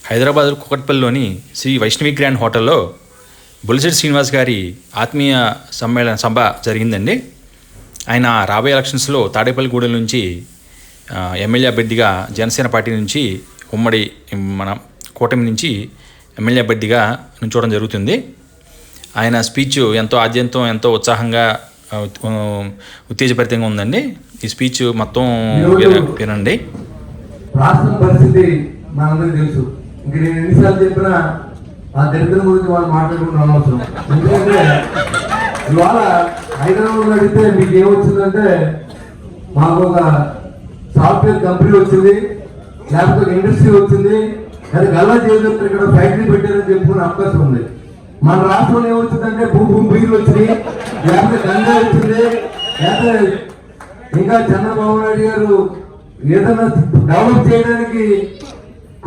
Hyderabad కుకట్పల్లిలోని Shri Vaishnavi grand హోటల్లో బొలిశెట్టి శ్రీనివాస్ గారి ఆత్మీయ సమ్మేళన సభ జరిగిందండి. ఆయన రాబోయే ఎలక్షన్స్లో తాడేపల్లిగూడెం నుంచి ఎమ్మెల్యే అభ్యర్థిగా జనసేన పార్టీ నుంచి ఉమ్మడి మన కూటమి నుంచి ఎమ్మెల్యే అభ్యర్థిగా నుంచోవడం జరుగుతుంది. ఆయన స్పీచ్ ఎంతో ఆద్యంతం ఎంతో ఉత్సాహంగా ఉత్తేజభరితంగా ఉందండి. ఈ స్పీచ్ మొత్తం వినండి. రాష్ట్రం పరిస్థితి మనందరికీ తెలుసు. ఇంక నేను ఎన్నిసార్లు చెప్పినా ఆ దరిద్రం గురించి వాళ్ళు మాట్లాడుకుంటున్న అవసరం. ఎందుకంటే ఇవాళ హైదరాబాద్ అడిగితే మీకు ఏమొచ్చిందంటే మాకు ఒక సాఫ్ట్వేర్ కంపెనీ వచ్చింది, లేకపోతే ఇండస్ట్రీ వచ్చింది, అది గల్లా చేయడం ఇక్కడ ఫ్యాక్టరీ పెట్టారని చెప్పుకునే అవకాశం ఉంది. మన రాష్ట్రంలో ఏమొచ్చిందంటే భూమి వచ్చింది, లేకపోతే గంగా వచ్చింది, లేకపోతే ఇంకా చంద్రబాబు నాయుడు గారు ఏదైనా డెవలప్ చేయడానికి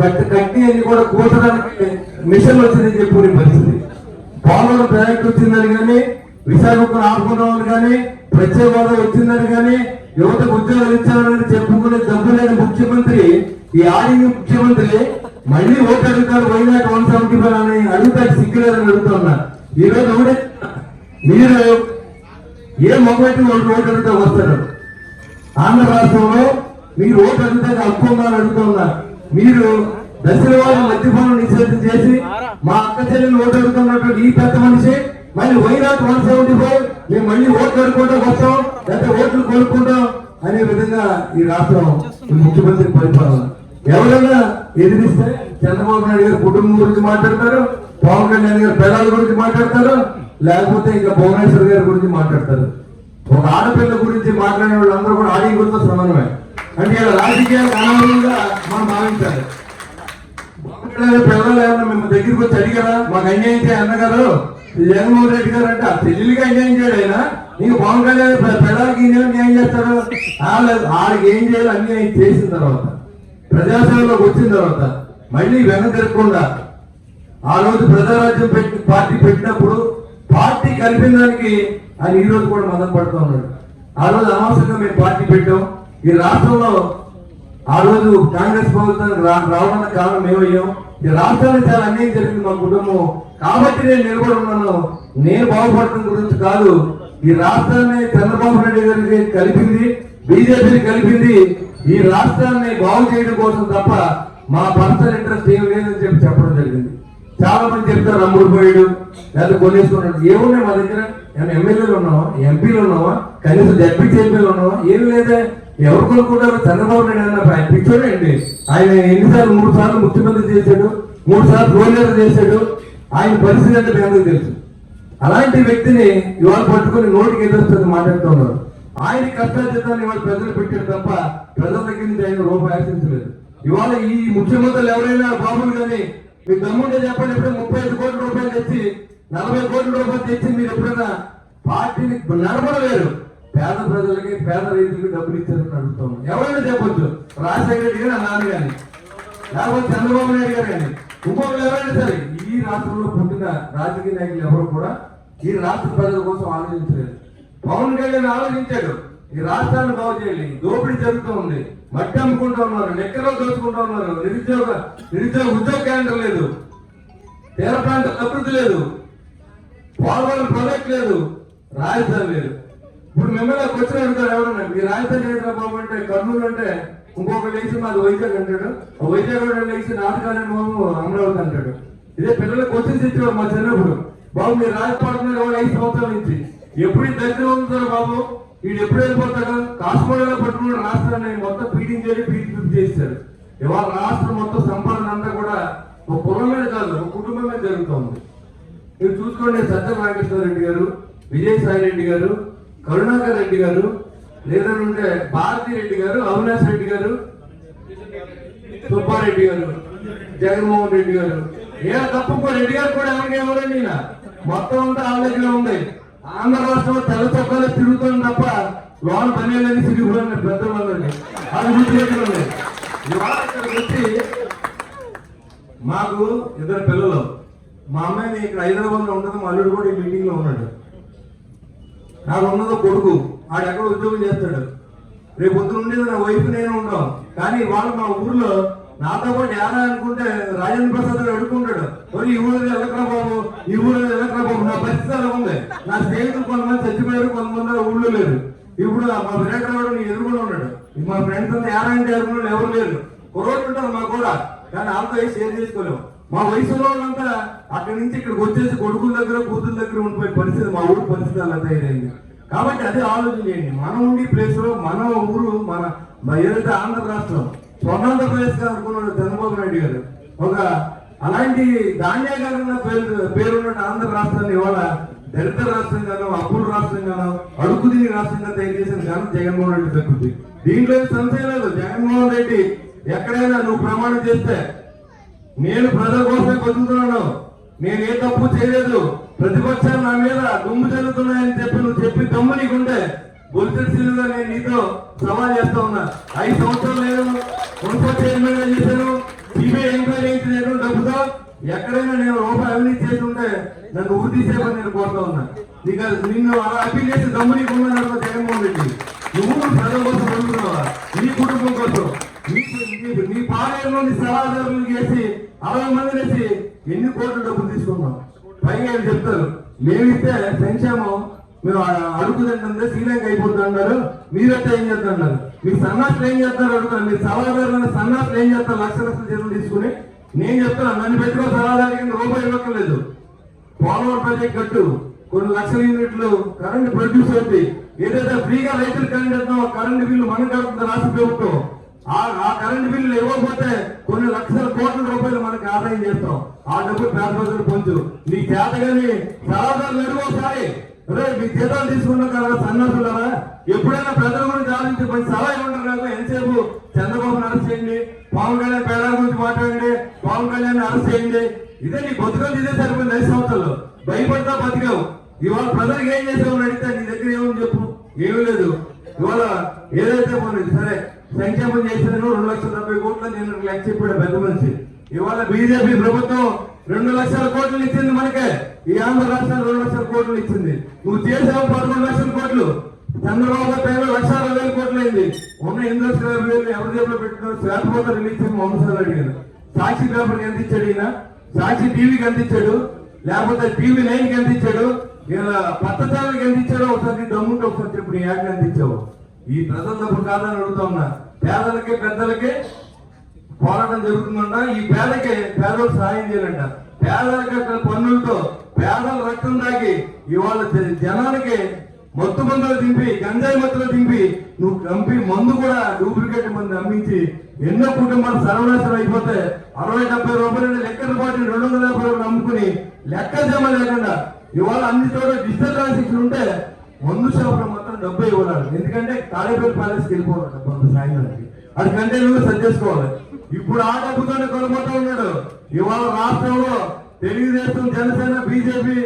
కట్టి అని కూడా కూర్చోడానికి మిషన్ వచ్చిందని చెప్పుకునే పరిస్థితి. పోలవరం ప్రాజెక్ట్ వచ్చిందని కానీ, విశాఖపట్నం ఆడుకున్నామని కానీ, ప్రత్యేక హోదా వచ్చిందని కానీ, యువతకు ఉద్యోగాలు ఇచ్చారని చెప్పుకునే డబ్బు లేని ముఖ్యమంత్రి, ఈ ఆడిన ముఖ్యమంత్రి మళ్ళీ ఓటు అడుగుతారు వైనాట్ 175 అని అడుగుతారు, సిగ్గులేదని అడుగుతున్నారు. ఈ రోజు ఒకటే మీరు ఏ మొబైల్ వాళ్ళు ఓటు అడుగుతా వస్తారు. ఆంధ్ర రాష్ట్రంలో మీరు ఓటు అడిగితే హక్కు ఉందని అడుగుతున్నారు. మీరు దశల వాళ్ళు మద్యపానం నిషేధం చేసి మా అక్క చెల్లెలు ఓటు అడుగుతున్నటువంటి ఈ పెద్ద మనిషి మళ్ళీ వైనాట్ 175 మేము మళ్ళీ ఓట్లు అడుగుకుంటాం వస్తాం, లేకపోతే ఓట్లు కోరుకుంటాం అనే విధంగా ఈ రాష్ట్రం ముఖ్యమంత్రి పరిపాలన. ఎవరైనా ఎదిరిస్తే చంద్రబాబు నాయుడు గారు కుటుంబం గురించి మాట్లాడతారు, పవన్ కళ్యాణ్ గారు పిల్లల గురించి మాట్లాడతారు, లేకపోతే ఇంకా భువనేశ్వర్ గారి గురించి మాట్లాడతారు. ఒక ఆడపిల్ల గురించి మాట్లాడే వాళ్ళందరూ కూడా ఆడిగురితో సమానమే. అంటే ఇలా రాజకీయాలకు అనవసరంగా మనం భావించాలి. పిల్లలు ఏమన్నా మేము దగ్గరికి వచ్చి అడిగారా, మాకు అన్యాయం చేయ అన్నగారు జగన్మోహన్ రెడ్డి గారు అంటే ఆ చెల్లెలికి అన్యాయం చేయడు ఆయన, ఇంక పవన్ కళ్యాణ్ పిల్లలకి న్యాయం చేస్తాడు. ఆడికి ఏం చేయాలి అన్యాయం చేసిన తర్వాత ప్రజాసేవలోకి వచ్చిన తర్వాత మళ్ళీ వెనక తిరగకుండా ఆ రోజు ప్రజారాజ్యం పార్టీ పెట్టినప్పుడు పార్టీ కలిపిన దానికి ఆయన ఈ రోజు కూడా మదన పడుతూ ఉన్నాడు. ఆ రోజు అనవసరంగా మేము పార్టీ పెట్టాం. ఈ రాష్ట్రంలో ఆ రోజు కాంగ్రెస్ ప్రభుత్వానికి రావడానికి కారణం ఏమయ్యాం. ఈ రాష్ట్రానికి చాలా అన్యాయం జరిగింది మా కుటుంబం, కాబట్టి నేను నిలబడి ఉన్నాను. నేను బాగుపడటం గురించి కాదు, ఈ రాష్ట్రాన్ని చంద్రబాబు నాయుడు గారికి కలిపింది, బీజేపీని కలిపింది ఈ రాష్ట్రాన్ని బాగు చేయడం కోసం తప్ప మా పర్సనల్ ఇంట్రెస్ట్ ఏం లేదని చెప్పడం జరిగింది. చాలా మంది చెప్తారు అమ్ముడు పోయాడు లేదా కొనేసుకున్నాడు. ఏమున్నాయి మా దగ్గర? ఏమైనా ఎమ్మెల్యేలు ఉన్నావా, ఎంపీలు ఉన్నావా, కనీసం జడ్పీ చైర్మన్లు ఉన్నావా? ఏమి లేదే. ఎవరు కొనుక్కుంటారు? చంద్రబాబు నాయుడు అన్న పిచ్చోడండి. ఆయన ఎన్నిసార్లు 3 సార్లు ముఖ్యమంత్రి చేశాడు, 3 సార్లు గవర్నర్ చేశాడు. ఆయన పరిస్థితి అంటే అందరికీ తెలుసు. అలాంటి వ్యక్తిని ఇవాళ పట్టుకుని నోటికి ఎదురుస్తుంది మాట్లాడుతున్నారు. ఆయన కష్టార్జితాన్ని ఇవాళ ప్రజలు పెట్టారు తప్ప ప్రజల దగ్గర నుంచి ఆయన రూపాయి ఆశించలేదు. ఇవాళ ఈ ముఖ్యమంత్రులు ఎవరైనా బాబులు కానీ మీకు దమ్ముంటే చెప్పండి, ఎప్పుడైనా 35 కోట్ల రూపాయలు తెచ్చి 40 కోట్ల రూపాయలు తెచ్చి మీరు ఎప్పుడైనా పార్టీని నడపడలేరు. పేద ప్రజలకి పేద రైతులకి డబ్బులు ఇచ్చారని అడుగుతాం. ఎవరైనా చెప్పొచ్చు, రాజశేఖర రెడ్డి గారు నాన్న కానీ, లేకపోతే చంద్రబాబు నాయుడు గారు కానీ, ఇంకొకరు ఎవరైనా సరే. ఈ రాష్ట్రంలో పుట్టిన రాజకీయ నాయకులు ఎవరు కూడా ఈ రాష్ట్ర ప్రజల కోసం ఆలోచించలేదు. పవన్ కళ్యాణ్ ఆలోచించాడు, ఈ రాష్ట్రాన్ని బాగు చేయాలి. దోపిడీ జరుగుతూ ఉంది, మట్టి అమ్ముకుంటూ ఉన్నారు, లెక్కలో దోచుకుంటూ ఉన్నారు, నిరుద్యోగ ఉద్యోగ కేంద్రం లేదు, తీర ప్రాంత అభివృద్ధి లేదు, పోలవరం ప్రాజెక్ట్ లేదు, రాజధాని లేదు. ఇప్పుడు మిమ్మల్ని క్వశ్చన్ అడుగుతారు ఎవరన్నా, మీ రాజధాని హైదరాబాబు అంటే కర్నూలు అంటే ఇంకొక లేచి మాది వైజాగ్ అంటాడు, వైజాగ్ లేచి నాటకాలని బాబు అమరావతి అంటాడు. ఇదే పిల్లలకు క్వశ్చన్స్ ఇచ్చేవారు మా చిన్నప్పుడు. బాబు మీరు రాజపడుతున్నారు 5 సంవత్సరాల నుంచి, ఎప్పుడు దగ్గర ఉంటారు బాబు, వీడు ఎప్పుడు వెళ్ళిపోతాడు? కాశ్మీర్లో పట్టుకున్న రాష్ట్రాన్ని మొత్తం పీడింగ్ చేశారు. ఇవాళ రాష్ట్రం మొత్తం సంపాదన అంతా కూడా ఒక కులం మీద కాదు, ఒక కుటుంబం మీద జరుగుతుంది. మీరు చూసుకోండి, సజ్జల రామకృష్ణారెడ్డి గారు, విజయసాయి రెడ్డి గారు, కరుణాకర్ రెడ్డి గారు, లేదంటే భారతీ రెడ్డి గారు, అవినాష్ రెడ్డి గారు, సుబ్బారెడ్డి గారు, జగన్మోహన్ రెడ్డి గారు, ఏ తప్ప రెడ్డి గారు కూడా ఎవరండి మొత్తం అంతా వాళ్ళ దగ్గర ఉంది. ఆంధ్ర రాష్ట్రంలో తెల్ల చొక్కాలు తిరుగుతుంది తప్ప లోన పనిచేయాలని సిరిగిపోయిన పెద్దవాళ్ళని అది గుర్తుపెట్టుకోండి. ఇవాళ ఇక్కడికి వచ్చి మాకు 2 పిల్లలు, మా అమ్మాయిని ఇక్కడ హైదరాబాద్ లో ఉంటుంది, మా అల్లుడు కూడా ఈ మీటింగ్ లో ఉన్నాడు. నాకు ఉన్నదో కొడుకు, ఆడెక్కడ ఉద్యోగం చేస్తాడు. రేపు పొద్దున ఉండేది నా వైఫ్ నేను ఉంటాం. కానీ వాళ్ళు మా ఊర్లో నాతో పాటు ఏడా అనుకుంటే రాజేంద్ర ప్రసాద్ గారు అడుక్కుంటాడు, ఈ ఊరు వెళ్ళకరా బాబు, ఈ ఊరు వెళ్ళకరా బాబు. నా పరిస్థితి అలా ఉంది. నా స్నేహితులు కొంతమంది చచ్చిపోయారు, కొంతమంది ఊళ్ళో లేరు. ఇప్పుడు మా విరాట్ రావు నీ ఎదురుకుండా ఉన్నాడు. మా ఫ్రెండ్స్ అంతా ఏడా అంటే ఎదురుకుండా ఎవరు లేరు. కుర్రోళ్ళు ఉంటారు మాకు కూడా, కానీ వాళ్ళతో షేర్ చేసుకోలేము. మా వయసులో వాళ్ళంతా అక్కడి నుంచి ఇక్కడికి వచ్చేసి కొడుకుల దగ్గర కూతురు దగ్గర ఉండిపోయే పరిస్థితి మా ఊరు పరిస్థితి అలా తయారైంది. కాబట్టి అదే ఆలోచన చేయండి. మనం ఉండే ప్లేస్ లో మన ఊరు మన ఏదైతే ఆంధ్ర రాష్ట్రం స్వర్ణాంధ్రప్రదేశ్ గా అనుకున్నాడు చంద్రబాబు నాయుడు గారు. ఒక అలాంటి ధాన్యాగారంగా పేరున్న ఆంధ్ర రాష్ట్రాన్ని ఇవాళ దళిత రాష్ట్రంగానో, అప్పుల రాష్ట్రంగానో, అడుగు తిని రాష్ట్రంగా తయారు చేసిన ఘనం జగన్మోహన్ రెడ్డి దక్కుతుంది. దీంట్లో సంశయం లేదు. జగన్మోహన్ రెడ్డి ఎక్కడైనా నువ్వు ప్రమాణం చేస్తే నేను ప్రజల కోసమే బతుకుతున్నాను, నేను ఏ తప్పు చేయలేదు, ప్రతిపక్షాలు నా మీద దుమ్ము జరుగుతున్నాయని నువ్వు చెప్పి దమ్ము నీకుంటే బొలిసెట్ సీలుగా నేను నీతో సవాల్ చేస్తా ఉన్నా. 5 సంవత్సరాలు నేను మున్సిపల్ చైర్మన్ గా చేశాను, సిబిఐ ఎంక్వైరీ నేను డబ్బుతో ఎక్కడైనా నేను రూపాయి అవినీతి చేసి ఉంటే నన్ను ఊరి తీసేపని నేను కోరుతా ఉన్నా. నిన్ను అలా అప్పీల్ చేసి దమ్ము నీకున్నాను జగన్మోహన్ రెడ్డి. నువ్వు ప్రజల కోసం బతుకుతున్నావా, నీ కుటుంబం కోసం, నీ పాలనలో నీ సలహాదారులు చేసి 60 మంది వేసి ఎన్ని కోట్ల డబ్బులు తీసుకున్నాం. పైగా చెప్తారు మేమిస్తే సంక్షేమం మేము అడుగుతుంటే శ్రీలంక అయిపోతుంది అన్నారు. మీరైతే ఏం చేస్తున్నారు? మీరు సన్నాసులు ఏం చేస్తారు అడుగుతారు. మీరు సలహాదారులను సన్నాసులు ఏం చేస్తారు? లక్షల జీతం తీసుకుని నేను చెప్తాను, నన్ను పెట్టుకో సలహాదారికి రూపాయి ఇవ్వక్కర్లేదు. పోలవరం ప్రాజెక్ట్ కట్టు, కొన్ని లక్షల యూనిట్లు కరెంట్ ప్రొడ్యూస్ అవుతుంది. ఏదైతే ఫ్రీగా రైతులు కరెంట్ ఇస్తామో కరెంట్ బిల్లు మనం కడుతుంది రాష్ట్ర ప్రభుత్వం. ఆ కరెంట్ బిల్లు ఇవ్వకపోతే కొన్ని లక్షల కోట్ల రూపాయలు మనకి ఆదాయం చేస్తాం. ఆ డబ్బు పేద ప్రజలు పొంచు. నీ చేతగాని సలహాదారులు అడుగోసారి మీ జీతాలు తీసుకున్నాం కదా సన్నాసులారా, ఎప్పుడైనా ప్రజల గురించి ఆలోచించి మంచి సలహా ఇవ్వండి కదా. ఎంతసేపు చంద్రబాబుని అరెస్ట్ చేయండి, పవన్ కళ్యాణ్ పేదల గురించి మాట్లాడండి, పవన్ కళ్యాణ్ అరెస్ట్ చేయండి. ఇదే నీ బతుకలు ఇదే సరిపోయింది. 5 సంవత్సరాలు భయపడతా బతికావు. ఇవాళ ప్రజలకు ఏం చేసావు అడిగితే నీ దగ్గర ఏమని చెప్పు? ఏమీ లేదు. ఇవాళ ఏదైతే పోలేదు సరే సంక్షేమం చేసిన 2,70,000 కోట్లు నేను లెక్క చెప్పాడు పెద్ద మనిషి. ఇవాళ బీజేపీ ప్రభుత్వం 2 లక్షల కోట్లు ఇచ్చింది మనకే. ఈ ఆంధ్ర రాష్ట్రం 2 లక్షల కోట్లు ఇచ్చింది. నువ్వు చేసావు 11 లక్షల కోట్లు. చంద్రబాబు టైంలో 1,60,000 కోట్లు అయింది. ఉన్న 8,50,000 ఎవరి జేబులో పెట్టిన శ్వేతపత్రం రిలీజ్ చేయమని 100 సార్లు అడిగాను. సాక్షి పేపర్కి ఎంత ఇచ్చాడు ఈయన? సాక్షి టీవీకి ఎంత ఇచ్చాడు? లేకపోతే టీవీ 9కి ఎంత ఇచ్చాడు? పత్త ఛానల్కి ఎంత ఇచ్చాడో ఒకసారి దమ్ముంటే ఒకసారి చెప్పు. నీ యాడ్ ఎంత ఇచ్చావు? ఈ ప్రజల తప్పుడు కాదని అడుగుతా ఉన్నా. పేదలకి పెద్దలకి పోరాటం జరుగుతుందంట. ఈ పేదలకు సహాయం చేయాలంట. పేదలకి పన్నులతో పేదల రక్తం తాగి ఇవాళ జనానికి మత్తు మందులు దింపి, గంజాయి మత్తులు దింపి నువ్వు కంపి మందు కూడా డూప్లికేట్ మంది అమ్మించి ఎన్నో కుటుంబాలు సర్వనాశనం అయిపోతే 60-70 రూపాయలు లెక్కల పాటు 250 రూపాయలు అమ్ముకుని లెక్క జమ లేకుండా ఇవాళ అన్ని చోట్ల డిజిటల్ ట్రాన్సాక్షన్ ఉంటే మందు షాపులో మాత్రం డబ్బు ఇవ్వడాలి. ఎందుకంటే తాడేపల్లి ప్యాలెస్కి వెళ్ళిపోవాలి డబ్బు అంత సాయంత్రానికి. అది కంటైనర్లు సెట్ చేసుకోవాలి. ఇప్పుడు ఆ డబ్బుతోనే కొనబోతూ ఉన్నాడు. ఇవాళ రాష్ట్రంలో తెలుగుదేశం, జనసేన, బీజేపీ,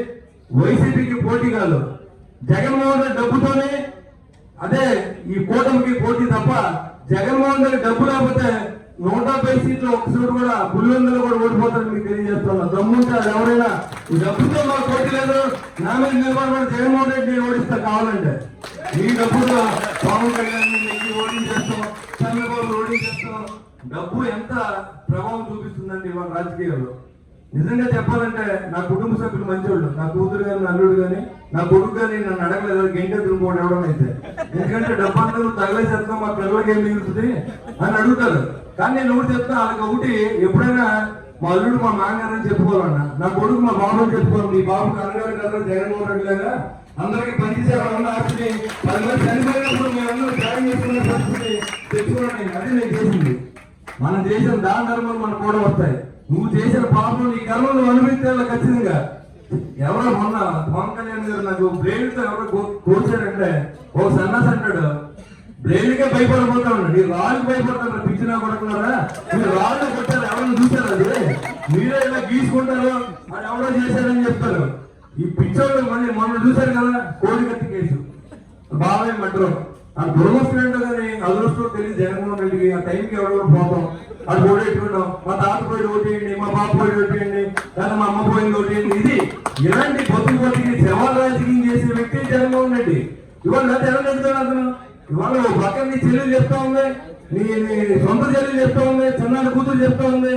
వైసీపీకి పోటీ కాదు. జగన్మోహన్ రెడ్డి డబ్బుతోనే అదే ఈ కూటమికి పోటీ తప్ప జగన్మోహన్ రెడ్డి డబ్బు లేకపోతే 150 సీట్లు ఒక చోటు కూడా పులివెందులో కూడా ఓడిపోతారని మీకు తెలియజేస్తున్నా. దమ్ముంటే ఎవరైనా ఈ డబ్బుతో మాకు పోటీ లేదు, నా మీద నిలబడమని జగన్మోహన్ రెడ్డి ఓడిస్తా కావాలంటే. ఈ డబ్బుతో పవన్ కళ్యాణ్ ఓడించేస్తాం, చంద్రబాబు ఓడించేస్తాం. డబ్బు ఎంత ప్రభావం చూపిస్తుందండి ఇవాళ రాజకీయాల్లో. నిజంగా చెప్పాలంటే నా కుటుంబ సభ్యులు మంచోళ్ళు. నా కూతురు కానీ, అల్లుడు కానీ, నా కొడుకు కానీ నన్ను అడగలేదు గంట తిరుగుకోవడం ఎవడం అయితే. ఎందుకంటే డబ్బు అందరూ తగలేసేస్తాం, మా పిల్లలకి ఏం మిగులుతుంది అని అడుగుతారు. కానీ నేను ఒకటి చెప్తా, వాళ్ళకి ఒకటి ఎప్పుడైనా మా అల్లుడు మా నాన్నగారు అని చెప్పుకోవాలన్నా, నా కొడుకు మా బాబు అని చెప్పుకోవాలి. మీ బాబుకి అన్నగారు కదా జగన్మోహన్ రెడ్డి లాగా అందరికి పనిచేసేవాళ్ళ ఆస్తిని 10 మంది చనిపోయినప్పుడు మేమందరూ త్యాగం చేసుకునే పరిస్థితి తెచ్చుకోవడం అది నేను చేసింది. మనం చేసిన దాన ధర్మాలు మనకు కూడా వస్తాయి. నువ్వు చేసిన పాపం నీ కర్మలు అనుభవించాలి ఖచ్చితంగా. ఎవరో మొన్న పవన్ కళ్యాణ్ గారు నాకు బ్లేడ్తో ఎవరో కోసాడంటే ఓ సన్నాస్ అంటాడు, బ్లేడ్కే భయపడిపోతా ఉన్నాడు. ఈ రాళ్ళకి భయపడతాడు. పిచ్చినా కొడుకున్నారా? మీరు రాళ్ళు కొట్టారు, ఎవరైనా చూసారు? అది మీరే ఇలా గీసుకుంటారు, అది ఎవరో చేశారని చెప్తారు. ఈ పిచ్చోళ్ళు మళ్ళీ మొన్న చూశారు కదా కోడి కత్తి కేసు, బాబాయ్ మడ్రో. ఆ దురదృష్టం కానీ అదృష్టం తెలియదు జగన్మోహన్ రెడ్డికి. ఆ టైంకి ఎవరెవరు పోతాం, అది ఓడేట్టుకుంటాం. మా తాత పోయి ఓటేయండి, మా బాబు పోయి ఓటేయండి, లేదా మా అమ్మ పోయింది ఓటేయండి. ఇది ఇలాంటి బతుకి శవాల రాజకీయం చేసే వ్యక్తి జగన్మోహన్ రెడ్డి. ఇవాళ ఎలా చెప్తాడు అతను? ఇవాళ పక్కన నీ చెల్లెలు చెప్తా ఉంది, నీ సొంత చెల్లి చెప్తా ఉంది, చిన్నాడు కూతురు చెప్తా ఉంది,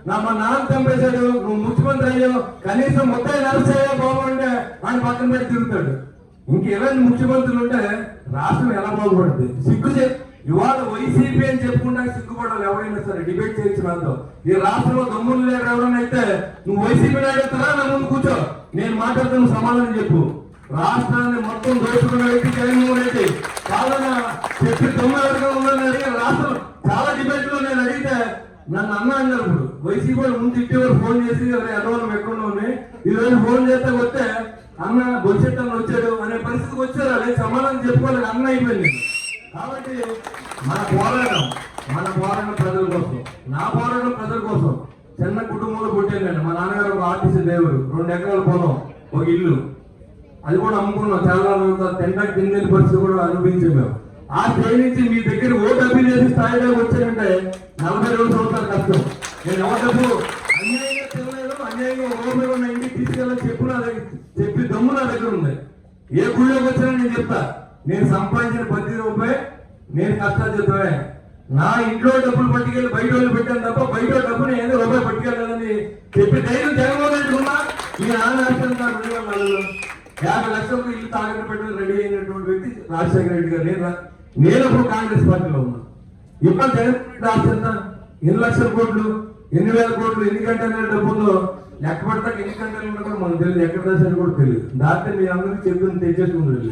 మా నాన్న చంపేశాడు, నువ్వు ముఖ్యమంత్రి అయ్యావు, కనీసం మొత్తం నరసయ్యా బాగుంటే ఆయన పక్కన పెట్టి తిరుగుతాడు. ఇంక ఇలాంటి ముఖ్యమంత్రులు ఉంటే రాష్ట్రం ఎలా బాగుపడుతుంది? ఇవాళ వైసీపీ అని చెప్పుకుంటా సిగ్గుపడాలి. ఎవరైనా సరే డిబేట్ చేయొచ్చు నాతో. ఈ రాష్ట్రంలో దమ్ములు లేరు ఎవరైనా అయితే నువ్వు వైసీపీ నాయకుతారా, నా ముందు కూర్చో, నేను మాట్లాడుతున్న సమాధానం చెప్పు. రాష్ట్రాన్ని మొత్తం దోచుకున్న వ్యక్తి జగన్మోహన్ రెడ్డి. కాదన్నా చెప్పి దొంగ ఉందని అడిగే రాష్ట్రం చాలా డిబేట్ లో నేను అడిగితే నన్ను అన్న అన్నారు. ఇప్పుడు వైసీపీ ముందు ఇటీవల ఫోన్ చేసి ఎర్రవాళ్ళం ఎక్కడ ఉన్నాయి, ఈ రోజు ఫోన్ చేస్తే వస్తే అన్న భవిష్యత్ అన్న వచ్చాడు అనే పరిస్థితికి వచ్చారు. అదే సమాధానం చెప్పుకోలేదు, అన్న అయిపోయింది. కాబట్టి మన పోరాటం ప్రజల కోసం, నా పోరాటం ప్రజల కోసం. చిన్న కుటుంబంలో పుట్టాను నేను. మా నాన్నగారు ఒక ఆర్టీసీ డ్రైవర్, 2 ఎకరాల పొలం, ఒక ఇల్లు, అది కూడా అమ్ముకున్నాం. చాలా తింటాకి తిండి పరిస్థితి కూడా అనుభవించాం మేము. ఆ స్థాయి నుంచి మీ దగ్గర ఓటు అప్పీల్ చేసి స్థాయిలో వచ్చానంటే 42 సంవత్సరాల కష్టం. నేను ఎవరి డబ్బు అన్యాయంగా తినలేదు, అన్యాయంగా ఓపెన్ ఉన్న ఇంటికి తీసుకెళ్ళని చెప్పి దమ్ము నా దగ్గర ఉంది. ఏ గుళ్ళోకి వచ్చినా నేను చెప్తా, నేను సంపాదించిన 10 రూపాయలు నేను కష్టార్జితమే. నా ఇంట్లో డబ్బులు పట్టుకెళ్ళి బయట వాళ్ళు పెట్టాను తప్ప బయట డబ్బు నేను ఏదో రూపాయి పట్టుకెళ్ళాలని చెప్పి ధైర్యం జగన్మోహన్ రెడ్డి ఉన్నా ఈ నాన్న రాష్ట్రం 50 లక్షలకు ఇల్లు తాకట్టు పెట్టడం రెడీ అయినటువంటి వ్యక్తి రాజశేఖర రెడ్డి గారు. నేను అప్పుడు కాంగ్రెస్ పార్టీలో ఉన్నా. ఇప్పుడు జగన్ రెడ్డి రాష్ట్రం ఎన్ని లక్షల కోట్లు, ఎన్ని వేల కోట్లు, ఎన్ని గంటల డబ్బుల్లో లెక్క పడతాక ఎన్ని గంటలు ఉండదో మనకు తెలియదు, ఎక్కడ రాశారు కూడా తెలియదు. దాంట్లో మీ అందరికీ చెప్తుంది తెచ్చేసుకుంటుంది.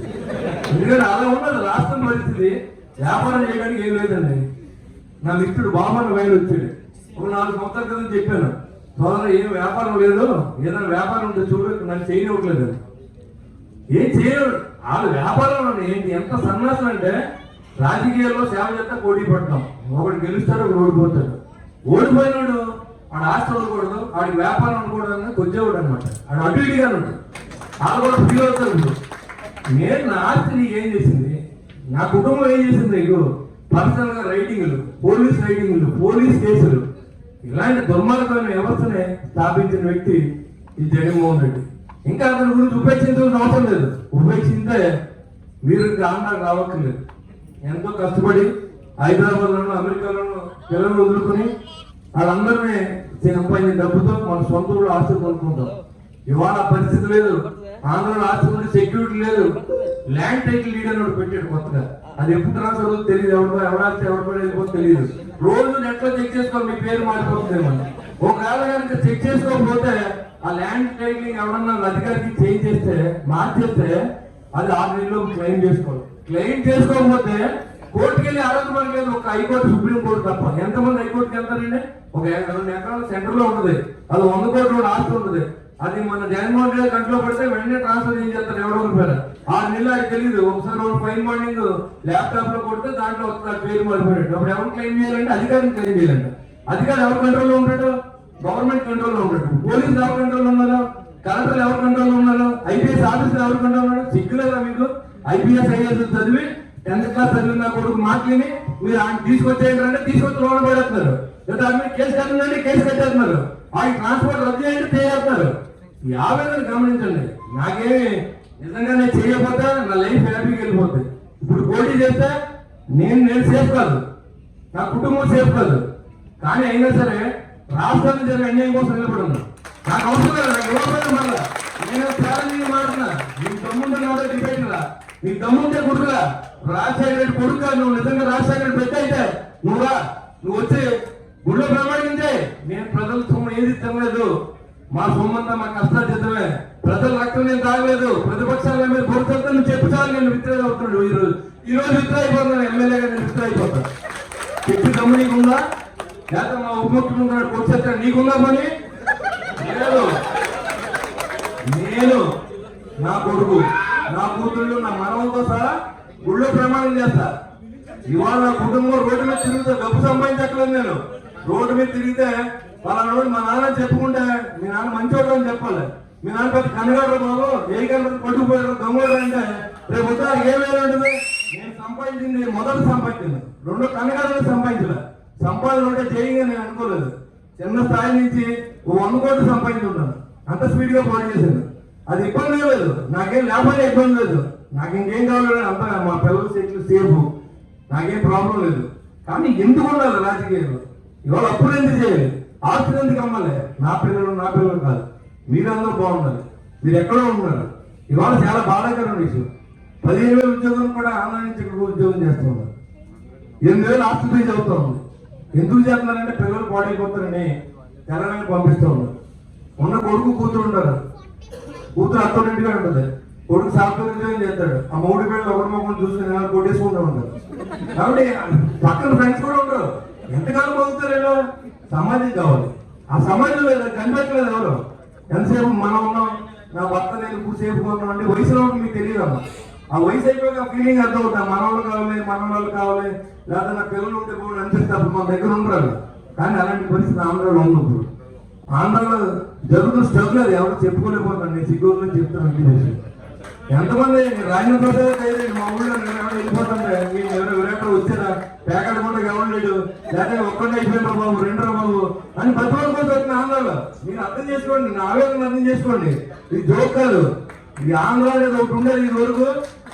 ఎందుకంటే అలా ఉన్నది రాష్ట్రం పరిస్థితి. వ్యాపారం చేయడానికి ఏం లేదండి. నా మిత్రుడు బామన్న వైన్ వచ్చాడు, ఒక 4 సంవత్సరాల క్రితం చెప్పాను, సోదరు ఏం వ్యాపారం లేదు, ఏదైనా వ్యాపారం ఉంటే చూడు, నన్ను చేయనివ్వట్లేదు. ఏం చేయరు వాళ్ళు వ్యాపారం ఏంటి, ఎంత సన్నాసం అంటే రాజకీయాల్లో సేవ చేస్తే పోటీ పడతాం, ఒకటి గెలుస్తాడు, ఒకటి ఓడిపోతాడు. ఓడిపోయినాడు వాడు ఆస్తి ఉండకూడదు, వాడికి వ్యాపారం ఉండకూడదు అని కొద్దివాడు అనమాట. వాడు అటు ఇటుగా ఉంటాడు, వాళ్ళు కూడా ఫీల్ అవుతారు. నేను నా ఆస్తి నీకు ఏం చేసింది, నా కుటుంబం ఏం చేసింది నీకు? పర్సనల్ గా రైటింగ్లు, పోలీస్ కేసులు, ఇలాంటి దుర్మార్గమైన వ్యవస్థనే స్థాపించిన వ్యక్తి ఈ జగన్మోహన్ రెడ్డి. ఇంకా అతని గురించి ఉపేక్షించాల్సిన అవసరం లేదు. ఉపేక్షింటే మీరు ఆంధ్రాకు రావక్కర్లేదు. ఎంతో కష్టపడి హైదరాబాద్లోనూ అమెరికాలోనూ పిల్లలు వదులుకొని వాళ్ళందరినీ సంపాదించిన డబ్బుతో మన సొంత కూడా ఆస్తులు కొనుక్కుంటాం. ఇవాళ పరిస్థితి లేదు. ఆంధ్రలో ఆస్తులు సెక్యూరిటీ లేదు. ల్యాండ్ టైటిల్ లీడ్ అని పెట్టాడు కొత్తగా. అది ఎప్పుడు ట్రాన్స్ఫర్ అవుతుందో తెలియదు, ఎవరాస్తే ఎవరు వెళ్ళిపోతే తెలియదు. రోజు నెట్లో చెక్ చేసుకోవాలి, మీ పేరు మారిపోతుందేమో. ఒకవేళ కనుక చెక్ చేసుకోకపోతే ఆ ల్యాండ్ టైటిలింగ్ ఎవరన్నా అధికారికి చేంజ్ చేస్తే, మార్చేస్తే అది 6 నెలల్లో క్లెయిమ్ చేసుకోవాలి. క్లెయిమ్ చేసుకోకపోతే కోర్టుకి వెళ్ళి ఆరోగ్యం లేదు. ఒక హైకోర్టు, సుప్రీంకోర్టు తప్ప. ఎంతమంది హైకోర్టుకి వెళ్తారండి? ఒక 2 ఎకరాల సెంటర్ లో ఉంటుంది, అది 100 కోట్ల ఆస్తి ఉంటుంది. అది మన జగన్మోహన్ రెడ్డి కంట్లో పడితే వెంటనే ట్రాన్స్ఫర్ ఏం చేస్తారు, ఎవరో పేరు 6 నెలలు అది తెలియదు. ఒకసారి ఫైన్ మార్నింగ్ ల్యాప్టాప్ లో కొడితే దాంట్లో వస్తుంది పేరు మారిపోయాడు. అప్పుడు ఎవరు క్లెయిమ్ చేయాలంటే అధికారిని క్లెయిమ్ చేయాలంట. అధికారి ఎవరు కంట్రోల్లో ఉంటాడు? గవర్నమెంట్ కంట్రోల్లో ఉంటాడు. పోలీసులు ఎవరు కంట్రోల్లో ఉన్నారు? కలెక్టర్లు ఎవరు కంట్రోల్లో ఉన్నారు? ఐపీఎస్ ఆఫీసర్ ఎవరు కంట్రోల్ ఉన్నారు? సిగ్గులేదా మీకు? ఐపీఎస్ ఐఏఎస్ చదివి 10th క్లాస్ చదివిన కొడుకు మాటలని మీరు ఆయన తీసుకొచ్చేయండి, తీసుకొచ్చి లోన్ పడేస్తున్నారు. లేదా కేసు కట్టిందండి, కేసు కట్టేస్తున్నారు. ఆయన ట్రాన్స్పోర్ట్ రద్దు చేయండి, చేస్తున్నారు. ఈ ఆవేదన గమనించండి. నాకేమి నిజంగానే చేయకపోతే నా లైఫ్ హ్యాపీగా వెళ్ళిపోతుంది. ఇప్పుడు పోటీ చేస్తే నేను సేఫ్ కాదు, నా కుటుంబం సేఫ్ కాదు. కానీ అయినా సరే రాష్ట్రాన్ని జరిగే అన్యాయం కోసం నిలబడి ఉన్నా. నాకు అవసరం లేదు, నాకు ఇవ్వకపోతే మళ్ళా నేను ఛాలెంజింగ్ మాడుతున్నా. నీకు దమ్ముంటే నాతో డిబేట్ రా, నీకు దమ్ముంటే కొడుకురా, రాజశేఖర రెడ్డి కొడుకు. నువ్వు నిజంగా రాజశేఖర రెడ్డి పెద్ద అయితే నువ్వు వచ్చి గుళ్ళో ప్రమాణించే. నేను ప్రజల సొమ్ము ఏది తినలేదు, మా సొమ్మంతా మా కష్టార్జితమే. ప్రజల రక్తం నేను తాగలేదు. ప్రతిపక్షాల మీద పొరుతుంటే నువ్వు చెప్పు చాలు, నేను విత్డ్రా అవుతున్నాడు. ఈ రోజు విత్డ్రా అయిపోతున్నాను, ఎమ్మెల్యేగా నేను విత్డ్రా అయిపోతాను. చెప్పి దమ్ము నీకుందా? లేకపోతే మా ఉప ముఖ్యమంత్రి కొట్టేస్తాడు, నీకుందా పని? లేదు. నేను నా కొడుకు, నా కూతుళ్ళు, నా మనవలతో సహా గుళ్ళో ప్రమాణం చేస్తా. ఇవాళ నా కుటుంబం రోడ్డు మీద తిరిగితే డబ్బు సంపాదించట్లేదు. నేను రోడ్డు మీద తిరిగితే వాళ్ళ మా నాన్న చెప్పుకుంటే మీ నాన్న మంచోడు అని చెప్పాలి. మీ నాన్న పెద్ద కనగాడు బాబు, ఏ కనుక పట్టుకుపోయాడు దొంగోడు అంటే రేపు ఉత్తరాలు ఏమేమి ఉంటుంది? నేను సంపాదించింది మొదటి సంపాదించింది, 2 కనగాడలు సంపాదించలే. సంపాదన ఉంటే చేయంగా నేను అనుకోలేదు. చిన్న స్థాయి నుంచి 100 కోట్లు సంపాదించుంటాను. అంత స్పీడ్ గా పోటీ చేశాను. అది ఇబ్బంది లేదు, నాకేం లేకపోతే ఇబ్బంది లేదు. నాకు ఇంకేం కావాలి అంత మా పిల్లల సీట్లు సేఫ్, నాకేం ప్రాబ్లం లేదు. కానీ ఎందుకు ఉండాలి రాజకీయాలు? ఇవాళ అప్పులు ఎందుకు చేయాలి? ఆస్తులు ఎందుకు అమ్మాలి? నా పిల్లలు కాదు, మీరందరూ బాగుండాలి. మీరు ఎక్కడో ఉన్నారు. ఇవాళ చాలా బాధాకరమైన విషయం, 15,000 ఉద్యోగం కూడా ఆన్లైన్ నుంచి ఇక్కడ ఉద్యోగం చేస్తూ ఉన్నారు. 8,000 ఆస్తులు చదువుతూ ఉంది. ఎందుకు చేస్తున్నారంటే పిల్లలు పాడైపోతారని తెలంగాణ పంపిస్తూ ఉన్నారు. ఉన్న కొడుకు కూతురు ఉంటారు, కూతురు అత్తోడింటిగా ఉంటుంది, కొడుకు సాఫ్ట్వేర్ ఉద్యోగం చేస్తాడు. ఆ 3 పిల్లలు ఒకరి మొక్కలు చూసుకుని కొట్టేసుకుంటూ ఉంటారు. కాబట్టి పక్కన ఫ్రెండ్స్ కూడా ఉంటారు. ఎంతకాలం పోతారు? ఇలా సమాజం కావాలి. ఆ సమాజంలో కనిపెట్టలేదు ఎవరు. ఎంతసేపు మనం ఉన్నాం, నా భర్త నేను ఇప్పుడు సేపు ఉన్నాం అంటే వయసులో మీకు తెలియదు అమ్మా. ఆ వయసు అయిపోయాక ఫీలింగ్ అర్థం అవుతా, మనవాళ్ళు కావాలి, మనవాళ్ళు కావాలి, లేదా నా పిల్లలు ఉంటే కూడా అనిపిస్తే అప్పుడు మన దగ్గర ఉండరు. కానీ అలాంటి పరిస్థితి ఆంధ్రాలో ఉన్నప్పుడు, ఆంధ్రాలో జరుగుతున్న స్ట్రగుల్ అది ఎవరు చెప్పుకోలేకపోతాను. నేను సిగ్గులో చెప్తాను. ఎంతమంది రాజేంద్ర ప్రసాద్ అయితే మా ఊళ్ళో వెళ్ళిపోతాను, ఎవరెక్కడ వచ్చారా, ప్యాకెట్ కూడా ఎవరు లేడు, లేకపోతే ఒక్కడే అయిపోయినా బాబు, 2 బాబు అని బతికోకపోతే ఆంధ్రాలో. మీరు అర్థం చేసుకోండి, నా ఆవేదన అర్థం చేసుకోండి. ఇది జోక్ కాదు. ఇది ఆంధ్ర అనేది ఒకటి ఉండేది ఇది వరకు.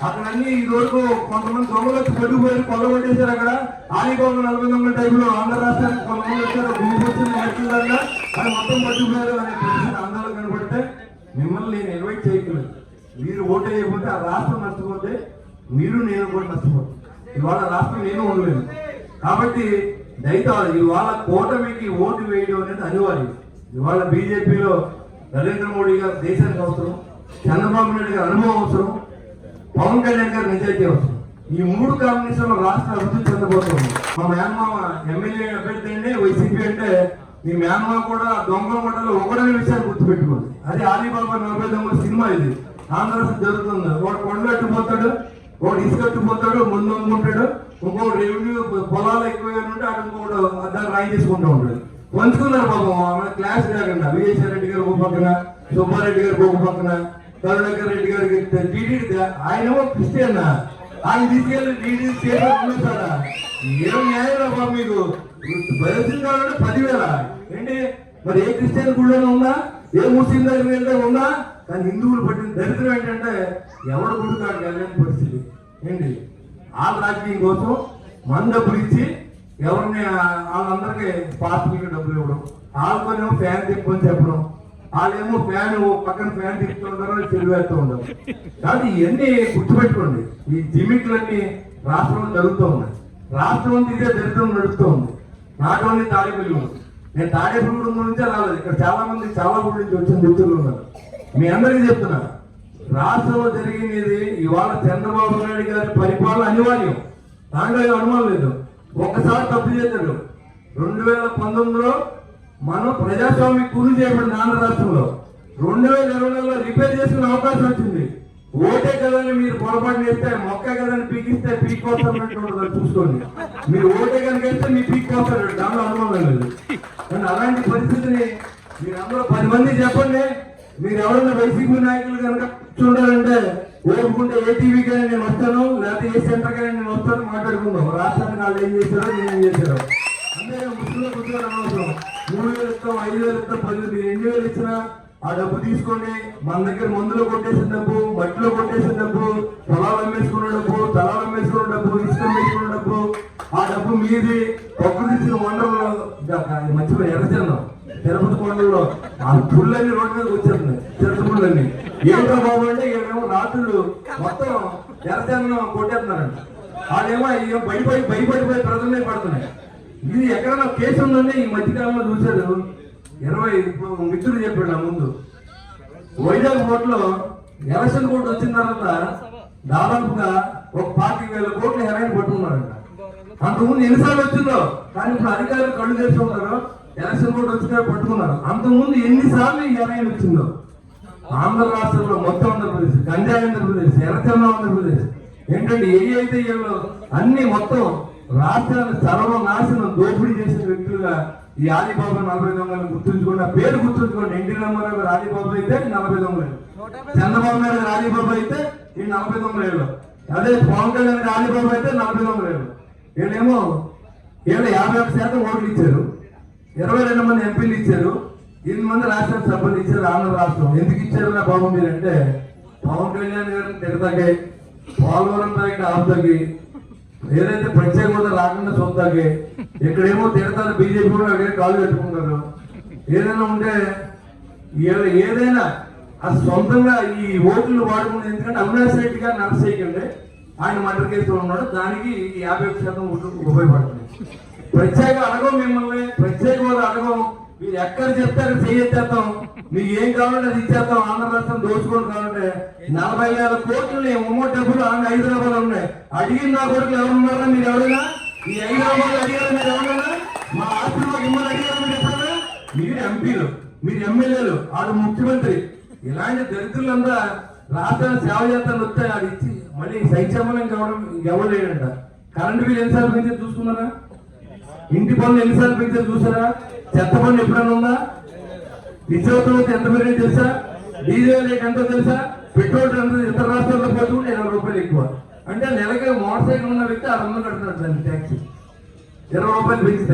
అక్కడ అన్ని ఇది వరకు కొంతమంది దొంగలు వచ్చి పట్టుకుపోయి కొల్లగొట్టేశారు. అక్కడ ఆలిబాబు 40 దొంగల టైంలో ఆంధ్ర రాష్ట్రానికి కొంతమంది వచ్చారు, గుంపు వచ్చింది నడుతుందన్నా అది మొత్తం పట్టుకుపోయారు అనే పరిస్థితి ఆంధ్రాలో కనబడితే మిమ్మల్ని నేను ఇన్వైట్ చేయట్లేదు. మీరు ఓటు వేయకపోతే ఆ రాష్ట్రం నష్టపోతే మీరు నేను కూడా నష్టపోతాం. ఇవాళ రాష్ట్రం నేను ఉండలేదు. కాబట్టి దయచేసి ఇవాళ కూటమికి ఓటు వేయడం అనేది అనివార్యం. ఇవాళ బీజేపీలో నరేంద్ర మోడీ గారు దేశానికి అవసరం, చంద్రబాబు నాయుడు గారి అనుభవం అవసరం, పవన్ కళ్యాణ్ గారి నిజాయితీ అవసరం. ఈ 3 కాంబినేషన్ లో రాష్ట్ర అభివృద్ధి చెందబోతుంది. మా మేనమామ ఎమ్మెల్యే అభ్యర్థి అంటే వైసీపీ అంటే మీ మేనమామ కూడా దొంగల ముఠాలో ఒకడనే విషయాన్ని గుర్తుపెట్టుకోండి. అది ఆలీబాబా 40 దొంగల సినిమా. ఇది ఆంధ్ర జరుగుతుంది. వాడు కొండలు అట్టుపోతాడు, వాడు ఇసుక అట్టుపోతాడు, ముందు అమ్ముకుంటాడు, ఇంకోటి రెవెన్యూ పొలాలు ఎక్కువ ఉంటే అటు ఇంకోటి అద్దాలు రాయి చేసుకుంటూ ఉంటాడు. పంచుకున్నారు పాపం క్లాస్ కాకుండా. విజయసాయి రెడ్డి గారు ఒక పక్కన, సుబ్బారెడ్డి గారికి ఒక పక్కన, కరుణాకర్ రెడ్డి గారికి టీడీ. ఆయనేమో క్రిస్టియన్, ఆయన తీసుకెళ్ళి టీడీ చేస్తాడా? ఏం న్యాయం బాబు మీకు? బయలు కావాలంటే 10,000 ఏంటి? మరి ఏ క్రిస్టియన్ గుళ్ళో ఉందా, ఏ ముస్లిం దగ్గర వెళ్తే ఉందా? కానీ హిందువులు పట్టిన దరిద్రం ఏంటంటే ఎవడు గుడి కాడికి వెళ్ళలేని పరిస్థితి ఏంటి? వాళ్ళ రాజకీయం కోసం మన డబ్బులు ఇచ్చి ఎవరిని వాళ్ళందరికీ పార్టీకి డబ్బులు ఇవ్వడం, వాళ్ళతోనేమో ఫ్యాన్ తిప్పని చెప్పడం, వాళ్ళేమో ఫ్యాన్ పక్కన ఫ్యాన్ తిప్పుతుంటారో చెరువేస్తూ ఉండడం. కాబట్టి ఇవన్నీ గుర్తుపెట్టుకోండి. ఈ జిమిక్లన్నీ రాష్ట్రంలో జరుగుతూ ఉన్నాయి. రాష్ట్రం అంతా ఇదే దరిద్రం నడుస్తూ ఉంది. Not only Tadepalli. నేను తాడేపల్లి నుంచే రాలేదు. ఇక్కడ చాలా మంది చాలా ఊళ్ళ నుంచి వచ్చిన మిత్రులు ఉన్నారు. మీ అందరికీ చెప్తున్నా, రాష్ట్రంలో జరిగినది ఇవాళ చంద్రబాబు నాయుడు గారి పరిపాలన అనివార్యం. దాంట్లో అనుమానం లేదు. ఒక్కసారి తప్పు చేశాడు. 2019లో మనం ప్రజాస్వామ్య కూలి చేయబడింది ఆంధ్ర రాష్ట్రంలో. 2024లో రిపేర్ చేసుకునే అవకాశం వచ్చింది. ఓటే కదని మీరు పొరపాటు చేస్తే, మొక్క కదని పీకిస్తే పీక్ వస్తున్నట్టు చూసుకోండి. మీరు ఓటే కనుక వేస్తే మీ పీక్ వస్తారు, దాంట్లో అనుమానం లేదు. కానీ అలాంటి పరిస్థితిని మీరు అందరూ 10 మంది చెప్పండి. మీరు ఎవరైనా వైసీపీ నాయకులు కనుక చూడాలంటే ఓపుకుంటే ఏ టీవీకి నేను వస్తాను, లేకపోతే ఏ సెంటర్కి నేను వస్తాను, మాట్లాడుకుందాం. రాష్ట్రానికి వాళ్ళు ఏం చేశారో నేనేం చేశారో. అంటే ముస్లింలో కూర్చొని అనవసరం. 3,000 ఇస్తాం, 5,000 ఇస్తాం, 10,000 మీరు 8,000 ఇచ్చినా ఆ డబ్బు తీసుకోండి. మన దగ్గర మందులో కొట్టేసిన డబ్బు, మట్టిలో కొట్టేసిన డబ్బు, పొలాలు అమ్మేసుకున్న డబ్బు, తలాలు అమ్మేసుకున్న డబ్బు, ఇసుక అమ్మేసుకున్న డబ్బు, ఆ డబ్బు మీది. ప్రకృతి ఇచ్చిన వండర్లో మర్చిపోయి ఎర్రచందం తిరుపతి కొండల్లో ఆ పుల్లన్నీ రోడ్డు మీద వచ్చేస్తున్నాయి, చిరసపుల్లన్నీ. ఏంటో బాబు అంటే ఈయనేమో రాత్రులు మొత్తం ఎర్రచందనం కొట్టేస్తున్నారంట. వాళ్ళేమో భయపడిపోయి ప్రజలనే పడుతున్నాయి. ఇది ఎక్కడైనా కేసు ఉందని ఈ మధ్యకాలంలో చూశారు. 20 మిత్రులు చెప్పాడు నా ముందు. వైజాగ్ కోర్టులో ఎలక్షన్ కోర్టు వచ్చిన తర్వాత దాదాపుగా ఒక 25,000 కోట్లు హెరాయిన్ పట్టుకున్నారంట. అంతకుముందు ఎన్నిసార్లు వచ్చిందో, కానీ ఇప్పుడు అధికారులు కళ్ళు తెరిచి ఉన్నారు. ఎలక్షన్ కోర్టు వచ్చినా పట్టుకున్నారు. అంతకుముందు ఎన్నిసార్లు ఈ హెరాయిన్ వచ్చిందో. ఆంధ్ర రాష్ట్రంలో మొత్తం ఆంధ్రప్రదేశ్, గంజాయి ఆంధ్రప్రదేశ్, ఎర్రచందనం ఆంధ్రప్రదేశ్ ఏంటంటే ఏ అయితే వీళ్ళు అన్ని మొత్తం రాష్ట్రాన్ని సర్వనాశనం దోపిడీ చేసిన వ్యక్తులుగా ఈ ఆలీబాబా 40 దొంగలను గుర్తుంచుకోండి. ఆ పేరు గుర్తుంచుకోండి. ఎన్టీ రామారావు గారు ఆలీబాబా అయితే 40 దొంగలు, చంద్రబాబు నాయుడు గారు ఆలీబాబా అయితే ఈ 40 దొంగలు, అదే పవన్ కళ్యాణ్ గారు ఆలీబాబా అయితే 40 దొంగలు. వీళ్ళేమో 51% ఓట్లు ఇచ్చారు, 22 మంది ఎంపీలు ఇచ్చారు, 8 మంది రాష్ట్ర సభ్యులు ఇచ్చారు. ఆంధ్ర రాష్ట్రం ఎందుకు ఇచ్చారు నా బాబు మీరంటే, పవన్ కళ్యాణ్ గారిని తిడతాకే, పోలవరం ప్రాజెక్ట్ ఆపుతాకి, ఏదైతే ప్రత్యేక హోదా రాకుండా చూద్దాకే ఇక్కడేమో తిడతారు బీజేపీ కూడా అక్కడే కాలు పెట్టుకుంటారు. ఏదైనా ఉంటే ఏదైనా అసలు సొంతంగా ఈ ఓట్లు వాడుకుంటే, ఎందుకంటే అవినాష్ రెడ్డి గారిని అరెస్ట్ చేయకండి, ఆయన మర్డర్ కేసులో ఉన్నాడు, దానికి 51% ఓట్లు ఉపయోగపడుతుంది. ప్రత్యేక అడగం మిమ్మల్ని, ప్రత్యేక హోదా అడగం, మీరు ఎక్కడ చెప్తారో చేయొచ్చేస్తాం, మీకు ఏం కావాలంటే అది ఇచ్చేస్తాం. ఆంధ్ర రాష్ట్రం దోచుకోవడం కావాలంటే 40,000 కోట్లు ఉమ్మో డబ్బులు హైదరాబాద్ ఉన్నాయి. అడిగిన నా కోట్లు ఎవరు ఉన్నారా? మీరు ఎవరైనా ఈ హైదరాబాద్ అడిగారా? మీరు ఎవరైనా మా ఆస్తులు ఇమ్మని అడిగారా? మీరు ఎప్పుడైనా? మీరు ఎంపీలు, మీరు ఎమ్మెల్యేలు, ఆడు ముఖ్యమంత్రి, ఇలాంటి దరిద్రులంతా రాష్ట్రాన్ని సేవ చేస్తాను వస్తే అది ఇచ్చి మళ్ళీ సంక్షేమం కావడం ఇంకెవరు లేడంట. కరెంటు బిల్లు ఎన్నిసార్లు పెంచేది చూసుకున్నారా? ఇంటి పనులు ఎన్నిసార్లు పెంచేది చూసారా? చెత్త పనులు ఎప్పుడైనా ఉందా? నిత్యావసరం ఎంత పెరిగి తెలుసా? డీజిల్ రేట్ ఎంతో తెలుసా? పెట్రోల్ ఎంత ఇతర రాష్ట్రాల్లో పోతుంటే 20 రూపాయలు ఎక్కువ. అంటే నెలకి మోటార్ సైకిల్ ఉన్న వ్యక్తి 600 కడుతున్నాడు దాన్ని ట్యాక్స్, 20 రూపాయలు పెంచుతారు.